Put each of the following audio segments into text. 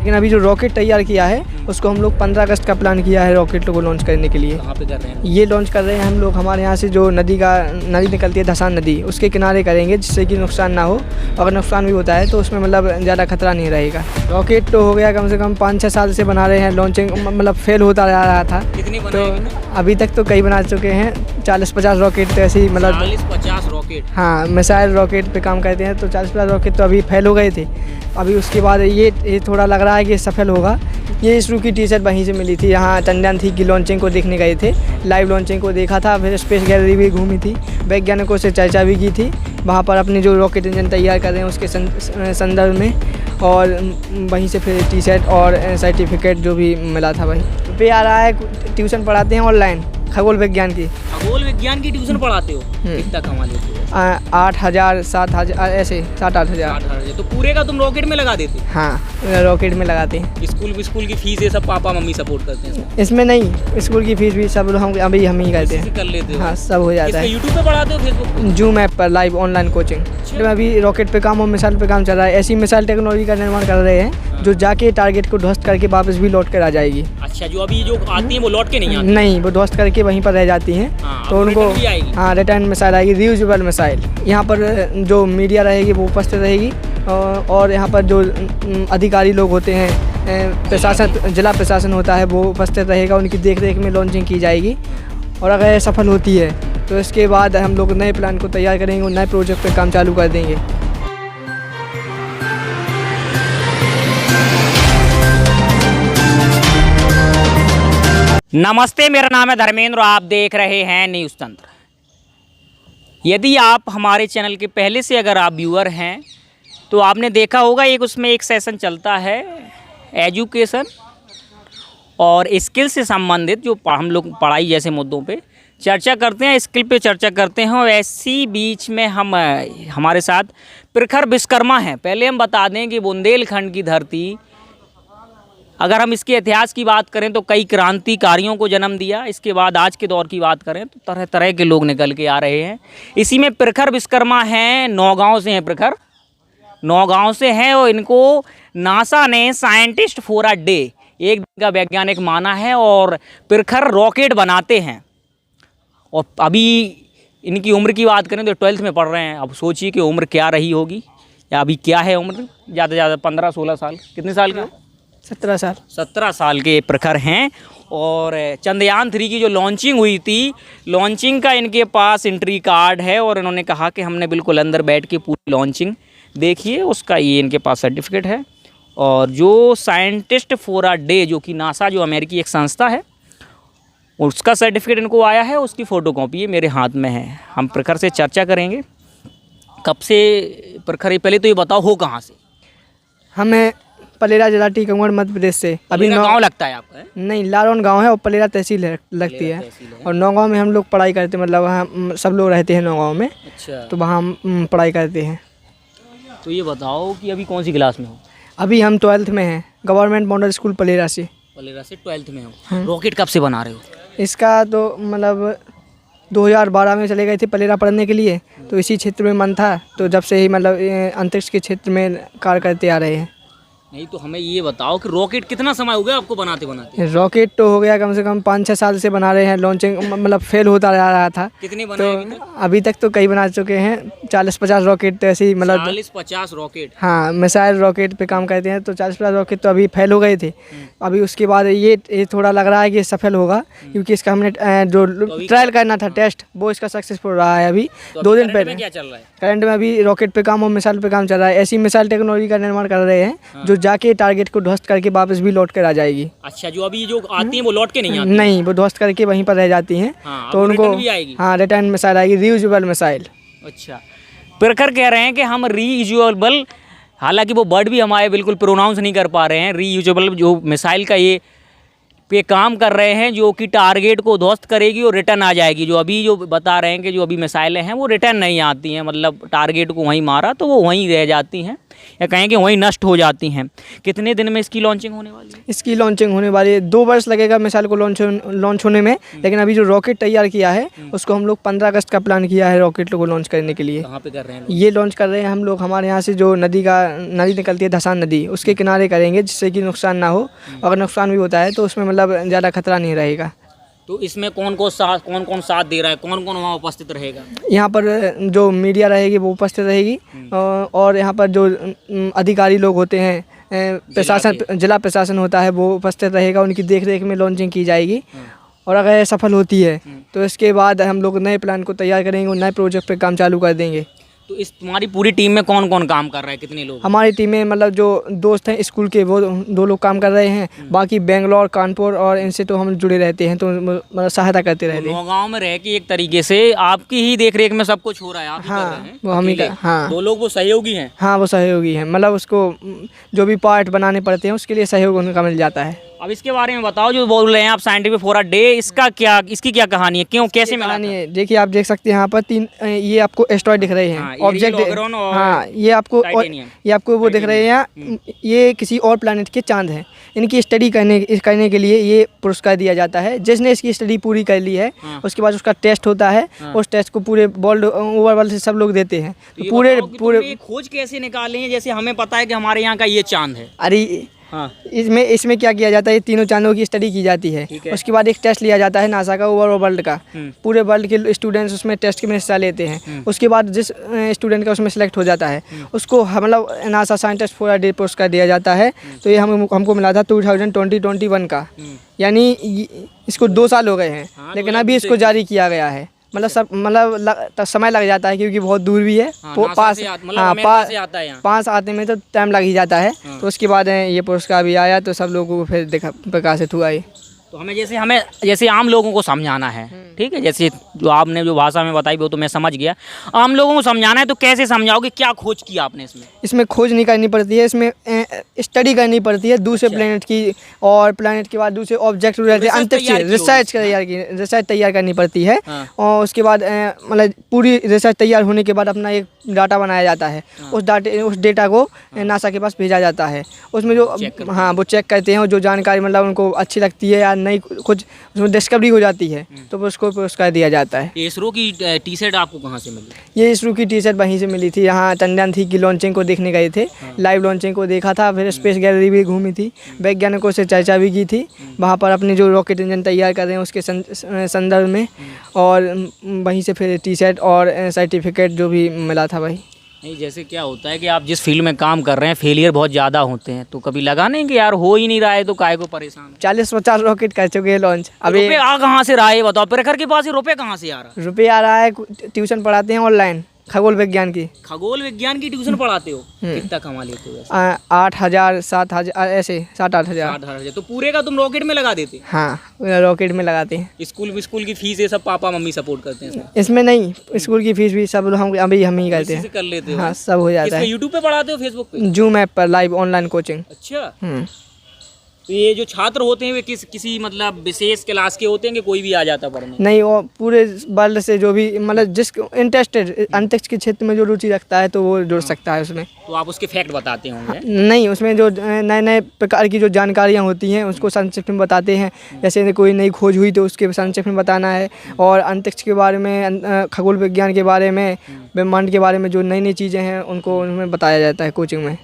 लेकिन अभी जो रॉकेट तैयार किया है उसको हम लोग 15 अगस्त का प्लान किया है रॉकेट को लॉन्च करने के लिए। कहाँ पे कर रहे हैं? ये लॉन्च कर रहे हैं हम लोग हमारे यहाँ से जो नदी निकलती है धसान नदी, उसके किनारे करेंगे जिससे कि नुकसान ना हो। अगर नुकसान भी होता है तो उसमें मतलब ज़्यादा खतरा नहीं रहेगा। रॉकेट तो हो गया कम से कम 5-6 साल से बना रहे हैं, लॉन्चिंग मतलब फेल होता जा रहा था। कितनी तो बनाए अभी तक तो कई बना चुके हैं, 40-50 रॉकेट तो ऐसे ही मतलब 40-50 रॉकेट? हाँ, मिसाइल रॉकेट पे काम करते हैं। तो 40-50 रॉकेट तो अभी फेल हो गए थे। अभी उसके बाद ये थोड़ा लग रहा है कि सफल होगा। ये इसरो की टी-शर्ट वहीं से मिली थी, यहाँ चंदन थी कि लॉन्चिंग को देखने गए थे, लाइव लॉन्चिंग को देखा था। फिर स्पेस गैलरी भी घूमी थी, वैज्ञानिकों से चर्चा भी की थी वहाँ पर अपने जो रॉकेट इंजन तैयार कर रहे हैं उसके संदर्भ में। और वहीं से फिर टी-शर्ट और सर्टिफिकेट जो भी मिला था वहीं पे आ रहा है। ट्यूशन पढ़ाते हैं ऑनलाइन खगोल विज्ञान की। खगोल विज्ञान की ट्यूशन पढ़ाते हो? कितना कमा लेते हो? 8,000 7,000 ऐसे 7-8 हज़ार। तो पूरे का तुम रॉकेट में लगा देते? हाँ, रॉकेट में लगाते हैं। स्कूल की फीस ये सब पापा मम्मी सपोर्ट करते हैं? इसमें नहीं, स्कूल की फीस भी सब हम ही करते हैं। कर लेते हो? हाँ, सब हो जाता है। यूट्यूब पे पढ़ाते हो, फेसबुक? जूम ऐप पर लाइव ऑनलाइन कोचिंग। तो अभी रॉकेट पे काम और मिसाइल पे काम चल रहा है। ऐसी मिसाइल टेक्नोलॉजी का निर्माण कर रहे हैं जो जाके टारगेट को ध्वस्त करके वापस भी लौट कर आ जाएगी। अच्छा, जो अभी जो आती है वो लौट के नहीं आती? नहीं, वो ध्वस्त करके वहीं पर रह जाती हैं। तो उनको रिटर्न मिसाइल आएगी, रीयूजेबल मिसाइल। यहाँ पर जो मीडिया रहेगी वो उपस्थित रहेगी और यहाँ पर जो अधिकारी लोग होते हैं, प्रशासन, जिला प्रशासन होता है, वो उपस्थित रहेगा। उनकी देख में लॉन्चिंग की जाएगी। और अगर ये सफल होती है तो इसके बाद हम लोग नए प्लान को तैयार करेंगे और नए प्रोजेक्ट पर काम चालू कर देंगे। नमस्ते, मेरा नाम है धर्मेंद्र, आप देख रहे हैं न्यूज़ तंत्र। यदि आप हमारे चैनल के पहले से अगर आप व्यूअर हैं तो आपने देखा होगा उसमें एक सेशन चलता है एजुकेशन और स्किल से संबंधित, जो हम लोग पढ़ाई जैसे मुद्दों पे चर्चा करते हैं, स्किल पे चर्चा करते हैं। और ऐसी बीच में हमारे साथ प्रखर विश्वकर्मा हैं। पहले हम बता दें कि बुंदेलखंड की धरती, अगर हम इसके इतिहास की बात करें तो कई क्रांतिकारियों को जन्म दिया। इसके बाद आज के दौर की बात करें तो तरह तरह के लोग निकल के आ रहे हैं। इसी में प्रखर विश्वकर्मा हैं, नौगांव से हैं। प्रखर नौगांव से हैं और इनको नासा ने साइंटिस्ट फॉर अ डे, एक दिन का वैज्ञानिक माना है। और प्रखर रॉकेट बनाते हैं। और अभी इनकी उम्र की बात करें तो 12th में पढ़ रहे हैं। अब सोचिए कि उम्र क्या रही होगी, या अभी क्या है उम्र, ज़्यादा से ज़्यादा 15-16 साल। कितने साल के हो? 17 साल। 17 साल के प्रखर हैं। और चंद्रयान 3 की जो लॉन्चिंग हुई थी, लॉन्चिंग का इनके पास एंट्री कार्ड है। और इन्होंने कहा कि हमने बिल्कुल अंदर बैठ के पूरी लॉन्चिंग देखिए, उसका ये इनके पास सर्टिफिकेट है। और जो साइंटिस्ट फॉर अ डे, जो कि नासा, जो अमेरिकी एक संस्था है, उसका सर्टिफिकेट इनको आया है। उसकी फ़ोटोकॉपी ये मेरे हाथ में है। हम प्रखर से चर्चा करेंगे। कब से प्रखर, पहले तो ये बताओ हो कहाँ से? हमें पलेरा जिला टीकमगढ़ मध्य प्रदेश से। अभी गाँव लगता है आपका? नहीं, लारौन गांव है और पलेरा तहसील लगती है। और नौगांव में हम लोग पढ़ाई करते हैं, मतलब वहाँ सब लोग रहते हैं नौगांव में। अच्छा। तो वहाँ हम पढ़ाई करते हैं। तो ये बताओ कि अभी कौन सी क्लास में हो? अभी हम 12th में हैं, गवर्नमेंट मॉडल स्कूल पलेरा से। 12th में हो। रॉकेट कब से बना रहे हो? इसका तो मतलब 2012 में चले गए थे पलेरा पढ़ने के लिए। तो इसी क्षेत्र में मन था, तो जब से ही मतलब अंतरिक्ष के क्षेत्र में कार्य करते आ रहे हैं। नहीं तो हमें ये बताओ कि रॉकेट कितना समय हो गया आपको बनाते बनाते? रॉकेट तो हो गया कम से कम 5-6 साल से बना रहे हैं, लॉन्चिंग मतलब फेल होता जा रहा था। कितने बनाए तो अभी तक तो कई बना चुके हैं, 40-50 रॉकेट तो ऐसे ही मतलब 40-50 रॉकेट? हाँ, मिसाइल रॉकेट पे काम करते हैं। तो 40-50 रॉकेट तो अभी फेल हो गए थे। अभी उसके बाद ये थोड़ा लग रहा है कि सफल होगा, क्योंकि इसका हमने जो ट्रायल करना था टेस्ट, वो इसका सक्सेसफुल रहा है। अभी 2 दिन पहले। क्या चल रहा है करंट में? अभी रॉकेट पे काम और मिसाइल पे काम चल रहा है। ऐसी मिसाइल टेक्नोलॉजी का निर्माण कर रहे हैं जो जाके टारगेट को ध्वस्त करके वापस भी लौट कर आ जाएगी। अच्छा, जो अभी जो आती है वो लौट के नहीं आती? नहीं, वो ध्वस्त करके वहीं पर रह जाती हैं। तो उनको रिटर्न मिसाइल आएगी, रीयूजेबल मिसाइल। अच्छा, प्रखर कह रहे हैं कि हम रीयूजेबल, हालांकि वो वर्ड भी हमारे बिल्कुल प्रोनाउंस नहीं कर पा रहे हैं। रीयूजेबल जो मिसाइल का ये पे काम कर रहे हैं, जो कि टारगेट को ध्वस्त करेगी और रिटर्न आ जाएगी। जो अभी जो बता रहे हैं कि जो अभी मिसाइलें हैं वो रिटर्न नहीं आती हैं, मतलब टारगेट को वहीं मारा तो वो वहीं रह जाती हैं। या कहें कि वहीं नष्ट हो जाती हैं। कितने दिन में इसकी लॉन्चिंग होने वाली है? इसकी लॉन्चिंग होने वाली है, 2 वर्ष लगेगा मिसाइल को लॉन्च होने में। लेकिन अभी जो रॉकेट तैयार किया है उसको हम लोग 15 अगस्त का प्लान किया है रॉकेट को लॉन्च करने के लिए। कहाँ पे कर रहे हैं? ये लॉन्च कर रहे हैं हम लोग हमारे यहाँ से जो नदी निकलती है धसान नदी, उसके किनारे करेंगे, जिससे कि नुकसान ना हो। अगर नुकसान भी होता है तो उसमें मतलब ज़्यादा खतरा नहीं रहेगा। तो इसमें कौन कौन साथ दे रहा है, कौन कौन वहाँ उपस्थित रहेगा? यहाँ पर जो मीडिया रहेगी वो उपस्थित रहेगी, और यहाँ पर जो अधिकारी लोग होते हैं, जिला प्रशासन होता है, वो उपस्थित रहेगा। उनकी देख रेख में लॉन्चिंग की जाएगी। और अगर ये सफल होती है तो इसके बाद हम लोग नए प्लान को तैयार करेंगे और नए प्रोजेक्ट पे काम चालू कर देंगे। तो इस तुम्हारी पूरी टीम में कौन कौन काम कर रहा है, कितने लोग? हमारी टीम में मतलब जो दोस्त हैं स्कूल के, वो 2 लोग काम कर रहे हैं। बाकी बेंगलोर, कानपुर और इनसे तो हम जुड़े रहते हैं, तो मतलब सहायता करते रहते हैं। नौगांव में रह के एक तरीके से आपकी ही देख रेख में सब कुछ हो रहा है, आप ही कर रहे हैं? वो हम ही का, हाँ। 2 लोग वो सहयोगी हैं? हाँ, वो सहयोगी हैं, मतलब उसको जो भी पार्ट बनाने पड़ते हैं उसके लिए सहयोग उनका मिल जाता है। अब इसके बारे में बताओ, जो बोल रहे हैं आप साइंटिफिक फोरा डे, इसकी क्या कहानी है, क्यों, कैसे मिला? कहानी है, देखिए आप देख सकते हैं यहाँ पर 3 ये आपको एस्ट्रॉइड दिख रहे हैं, ऑब्जेक्ट। हाँ, ये आपको वो दिख रहे हैं, ये किसी और प्लैनेट के चांद हैं। इनकी स्टडी करने के लिए ये पुरस्कार दिया जाता है। जिसने इसकी स्टडी पूरी कर ली है उसके बाद उसका टेस्ट होता है। उस टेस्ट को पूरे वर्ल्ड से सब लोग देते हैं। तो पूरे खोज कैसे निकाले हैं? जैसे हमें पता है कि हमारे यहाँ का ये चांद है। अरे इसमें क्या किया जाता है, तीनों चांदों की स्टडी की जाती है। उसके बाद एक टेस्ट लिया जाता है नासा का, ओवर वर्ल्ड का। पूरे वर्ल्ड के स्टूडेंट्स उसमें टेस्ट में हिस्सा लेते हैं। उसके बाद जिस स्टूडेंट का उसमें सेलेक्ट हो जाता है उसको मतलब नासा साइंटिस्ट फोरा डे पुरस्कार दिया जाता है। तो ये हमको मिला था 2021 का, यानी इसको 2 साल हो गए हैं। लेकिन अभी इसको जारी किया गया है। मतलब समय लग जाता है क्योंकि बहुत दूर भी है। पास आते में तो टाइम लग ही जाता है। तो उसके बाद ये पुरस्कार भी आया, तो सब लोगों को फिर प्रकाशित हुआ ये। तो हमें जैसे आम लोगों को समझाना है, ठीक है, जैसे जो आपने जो भाषा में बताई वो तो मैं समझ गया। आम लोगों को समझाना है तो कैसे समझाओगे, क्या खोज की आपने इसमें? खोज नहीं करनी पड़ती है, इसमें स्टडी करनी पड़ती है दूसरे प्लेनेट की, और प्लेनेट के बाद दूसरे ऑब्जेक्ट अंतरिक्ष रिसर्च तैयार करनी पड़ती है। और उसके बाद मतलब पूरी रिसर्च तैयार होने के बाद अपना एक डाटा बनाया जाता है। उस डेटा को नासा के पास भेजा जाता है। उसमें जो वो चेक करते हैं, और जो जानकारी मतलब उनको अच्छी लगती है या नई कुछ उसमें डिस्कवरी हो जाती है तो उसको पुरस्कार दिया जाता है। इसरो की टी-शर्ट आपको कहाँ से मिली? ये इसरो की टी-शर्ट वहीं से मिली थी। यहाँ चंद्रयान 3 की लॉन्चिंग को देखने गए थे। लाइव लॉन्चिंग को देखा था, फिर स्पेस गैलरी भी घूमी थी, वैज्ञानिकों से चर्चा भी की थी वहाँ पर अपने जो रॉकेट इंजन तैयार कर रहे हैं उसके संदर्भ में। और वहीं से फिर टी-शर्ट और सर्टिफिकेट जो भी मिला था भाई। नहीं, जैसे क्या होता है कि आप जिस फील्ड में काम कर रहे हैं फेलियर बहुत ज़्यादा होते हैं, तो कभी लगा नहीं कि यार हो ही नहीं रहा है तो काहे को परेशान? 40-50 रॉकेट कर चुके हैं लॉन्च। अभी रुपये आ कहाँ से रहा है बताओ? प्रखर के पास ही रुपये कहाँ से आ रहा है? रुपये आ रहा है, ट्यूशन पढ़ाते हैं ऑनलाइन, खगोल विज्ञान की ट्यूशन पढ़ाते हो। कितना कमा लेते हो? 8,000 7,000 ऐसे 7-8 हज़ार। तो पूरे का तुम रॉकेट में लगा देते? हाँ, रॉकेट में लगाते हैं। स्कूल की फीस ये सब पापा मम्मी सपोर्ट करते हैं? इसमें नहीं, स्कूल की फीस भी सब हम ही करते हैं। कर लेते हो? हाँ, सब हो जाता है। यूट्यूब पे पढ़ाते हो, फेसबुक पे? जूम ऐप पर लाइव ऑनलाइन कोचिंग। अच्छा। तो ये जो छात्र होते हैं वे किसी मतलब विशेष क्लास के होते हैं कि कोई भी आ जाता पढ़ने? नहीं, वो पूरे वर्ल्ड से जो भी मतलब जिस इंटरेस्टेड अंतरिक्ष के क्षेत्र में जो रुचि रखता है तो वो जुड़ सकता है उसमें। तो आप उसके फैक्ट बताते होंगे? नहीं, उसमें जो नए प्रकार की जो जानकारियाँ होती हैं उसको संक्षिप्त में बताते हैं। जैसे कोई नई खोज हुई तो उसके संक्षिप्त में बताना है, और अंतरिक्ष के बारे में, खगोल विज्ञान के बारे में, ब्रह्मांड के बारे में जो नई नई चीज़ें हैं उनको उनमें बताया जाता है कोचिंग में।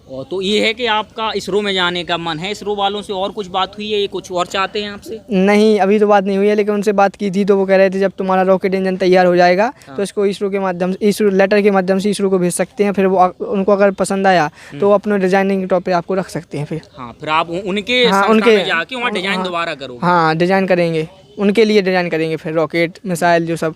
और तो ये है कि आपका इसरो में जाने का मन है। इसरो वालों से और कुछ बात हुई है, ये कुछ और चाहते हैं आपसे? नहीं, अभी तो बात नहीं हुई है, लेकिन उनसे बात की थी तो वो कह रहे थे जब तुम्हारा रॉकेट इंजन तैयार हो जाएगा तो इसको इसरो के माध्यम से, इसरो लेटर के माध्यम से इसरो को भेज सकते हैं। फिर वो उनको अगर पसंद आया तो वो अपने डिजाइनिंग के टॉप पे आपको रख सकते हैं। फिर फिर आप उनके जाके वहाँ डिजाइन दोबारा करो? हाँ, डिजाइन करेंगे, उनके लिए डिजाइन करेंगे फिर रॉकेट, मिसाइल, जो सब।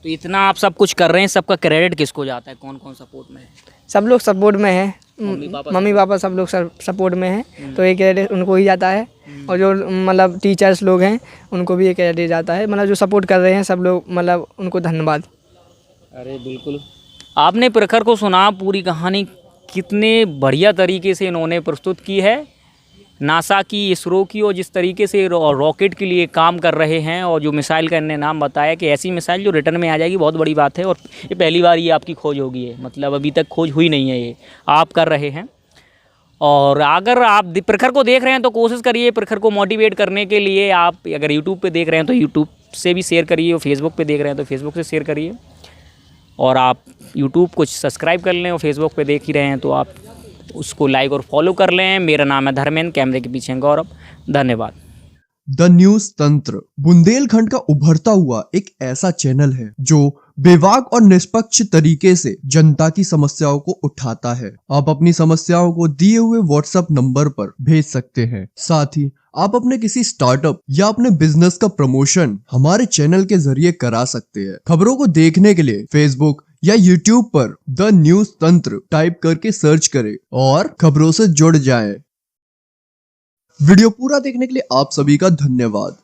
तो इतना आप सब कुछ कर रहे हैं, सबका क्रेडिट किसको जाता है? कौन कौन सपोर्ट में है? सब लोग सपोर्ट में है, मम्मी पापा सब लोग सपोर्ट में हैं, तो एक क्रेडिट उनको ही जाता है। और जो मतलब टीचर्स लोग हैं उनको भी एक क्रेडिट जाता है, मतलब जो सपोर्ट कर रहे हैं सब लोग, मतलब उनको धन्यवाद। अरे बिल्कुल, आपने प्रखर को सुना पूरी कहानी, कितने बढ़िया तरीके से इन्होंने प्रस्तुत की है। नासा की, इसरो की, और जिस तरीके से रॉकेट के लिए काम कर रहे हैं, और जो मिसाइल का इन्होंने नाम बताया कि ऐसी मिसाइल जो रिटर्न में आ जाएगी, बहुत बड़ी बात है। और ये पहली बार ये आपकी खोज होगी है, मतलब अभी तक खोज हुई नहीं है, ये आप कर रहे हैं। और अगर आप प्रखर को देख रहे हैं तो कोशिश करिए प्रखर को मोटिवेट करने के लिए। आप अगर यूट्यूब पे देख रहे हैं तो यूट्यूब से भी शेयर करिए, और फेसबुक पे देख रहे हैं तो फेसबुक से शेयर करिए। और आप यूट्यूब को सब्सक्राइब कर लें, और फेसबुक पे देख ही रहे हैं तो आप उसको लाइक और फॉलो कर लें। मेरा नाम है धर्मेंद्र, कैमरे के पीछे गौरव। धन्यवाद। द न्यूज तंत्र बुंदेलखंड का उभरता हुआ एक ऐसा चैनल है जो बेबाक और निष्पक्ष तरीके से जनता की समस्याओं को उठाता है। आप अपनी समस्याओं को दिए हुए व्हाट्सएप नंबर पर भेज सकते हैं। साथ ही आप अपने किसी स्टार्टअप या अपने बिजनेस का प्रमोशन हमारे चैनल के जरिए करा सकते हैं। खबरों को देखने के लिए फेसबुक या यूट्यूब पर द न्यूज तंत्र टाइप करके सर्च करें और खबरों से जुड़ जाएं। वीडियो पूरा देखने के लिए आप सभी का धन्यवाद।